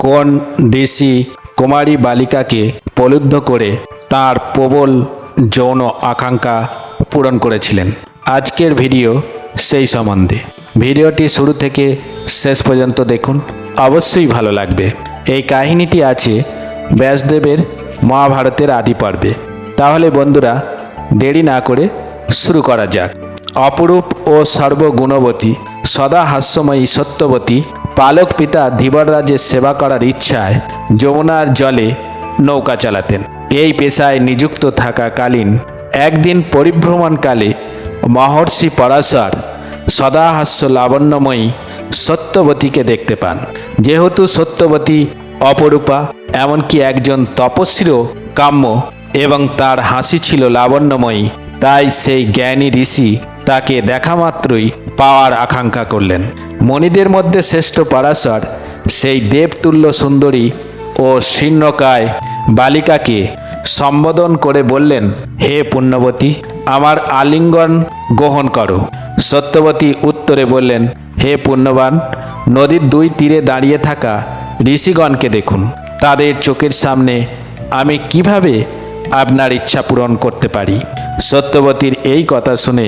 কোন ঋষি কুমারী বালিকাকে প্রলুব্ধ করে তার প্রবল যৌন আকাঙ্ক্ষা পূরণ করেছিলেন। আজকের ভিডিও সেই সম্বন্ধে। ভিডিওটি শুরু থেকে শেষ পর্যন্ত দেখুন, অবশ্যই ভালো লাগবে। এই কাহিনীটি আছে ব্যাসদেবের মহাভারতের আদি পর্বে। তাহলে বন্ধুরা, দেরি না করে শুরু করা যাক। অপরূপ ও সর্বগুণবতী সদা হাস্যময়ী সত্যবতী পালক পিতা ধীবররাজের সেবা করার ইচ্ছায় যমুনার জলে নৌকা চালাতেন। এই পেশায় নিযুক্ত থাকাকালীন একদিন পরিভ্রমণকালে মহর্ষি পরাশর সদাহাস্য লাবণ্যময়ী সত্যবতীকে দেখতে পান। যেহেতু সত্যবতী অপরূপা, এমনকি একজন তপস্বীরও কাম্য এবং তার হাসি ছিল লাবণ্যময়ী, তাই সেই জ্ঞানী ঋষি তাকে দেখা মাত্রই পাওয়ার আকাঙ্ক্ষা করলেন। মণিদের মধ্যে শ্রেষ্ঠ পরাশর সেই দেবতুল্য সুন্দরী ও শীর্ণকায় বালিকাকে সম্বোধন করে বললেন, হে পুণ্যবতী, আমার আলিঙ্গন গ্রহণ করো। সত্যবতী উত্তরে বললেন, হে পুণ্যবান, নদীর দুই তীরে দাঁড়িয়ে থাকা ঋষিগণকে দেখুন। তাদের চোখের সামনে আমি কিভাবে আপনার ইচ্ছা পূরণ করতে পারি। সত্যবতীর এই কথা শুনে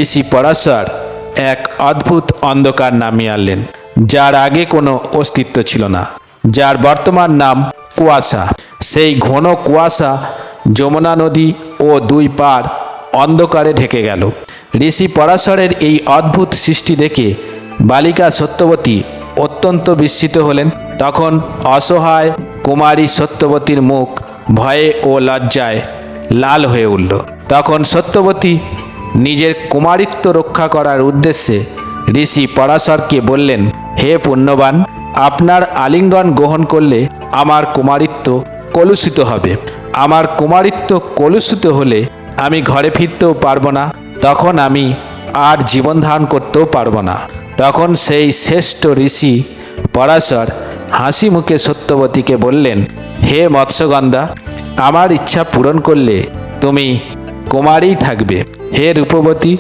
ঋষি পরাশর এক অদ্ভুত অন্ধকার নামিয়ে আনলেন, যার আগে কোনো অস্তিত্ব ছিল না, যার বর্তমান নাম কুয়াশা। সেই ঘন কুয়াশা যমুনা নদী ও দুই পার অন্ধকারে ঢেকে গেল। ঋষি পরাশরের এই অদ্ভুত সৃষ্টি দেখে বালিকা সত্যবতী অত্যন্ত বিস্মিত হলেন। তখন অসহায় কুমারী সত্যবতীর মুখ ভয়ে ও লজ্জায় লাল হয়ে উঠল। তখন সত্যবতী নিজের কুমারিত্ব রক্ষা করার উদ্দেশ্যে ঋষি পরাশরকে বললেন, হে পুণ্যবান, আপনার আলিঙ্গন গ্রহণ করলে আমার কুমারিত্ব কলুষিত হবে। আমার কুমারিত্ব কলুষিত হলে আমি ঘরে ফিরতেও পারবো না, তখন আমি আর জীবন ধারণ করতেও পারবো না। তখন সেই শ্রেষ্ঠ ঋষি পরাশর হাসি মুখে সত্যবতীকে বললেন, হে মৎস্যগন্ধা, আমার ইচ্ছা পূরণ করলে তুমি কুমারীই থাকবে। হে রূপবতী,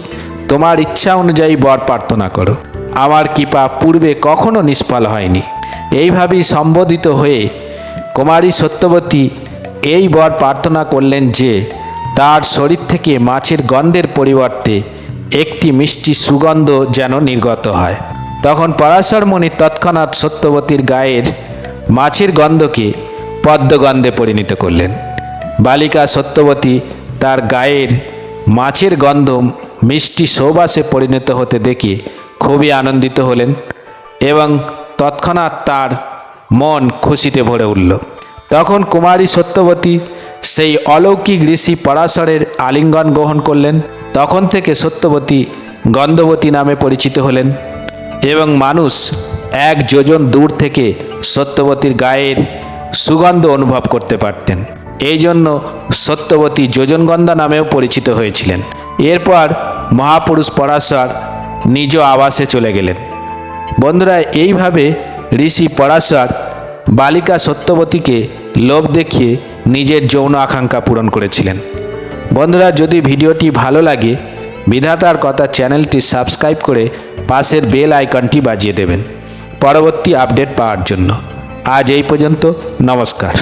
তোমার ইচ্ছা অনুযায়ী বর প্রার্থনা করো। আমার কৃপা পূর্বে কখনো নিষ্ফল হয়নি। এইভাবেই সম্বোধিত হয়ে কুমারী সত্যবতী এই বর প্রার্থনা করলেন যে তার শরীর থেকে মাছের গন্ধের পরিবর্তে একটি মিষ্টি সুগন্ধ যেন নির্গত হয়। তখন পরাশর মুনি তৎক্ষণাৎ সত্যবতীর গায়ের মাছের গন্ধকে পদ্মগন্ধে পরিণত করলেন। বালিকা সত্যবতী তার গায়ের মাছের গন্ধ মিষ্টি সুবাসে পরিণত হতে দেখে খুবই আনন্দিত হলেন এবং তৎক্ষণাৎ তার মন খুশিতে ভরে উঠল। তখন কুমারী সত্যবতী সেই অলৌকিক ঋষি পরাশরের আলিঙ্গন গ্রহণ করলেন। তখন থেকে সত্যবতী গন্ধবতী নামে পরিচিত হলেন এবং মানুষ এক যোজন দূর থেকে সত্যবতীর গায়ের সুগন্ধ অনুভব করতে পারতেন। এই জন্য সত্যবতী যোজনগন্ধা নামেও পরিচিত হয়েছিলেন। এরপর মহাপুরুষ পরাশর নিজ আবাসে চলে গেলেন। বন্ধুরা, এইভাবে ঋষি পরাশর বালিকা সত্যবতীকে লোভ দেখিয়ে নিজের যৌন আকাঙ্ক্ষা পূরণ করেছিলেন। বন্ধুরা, যদি ভিডিওটি ভালো লাগে, বিধাতার কথা চ্যানেলটি সাবস্ক্রাইব করে পাশের বেল আইকনটি বাজিয়ে দেবেন পরবর্তী আপডেট পাওয়ার জন্য। আজ এই পর্যন্ত, নমস্কার।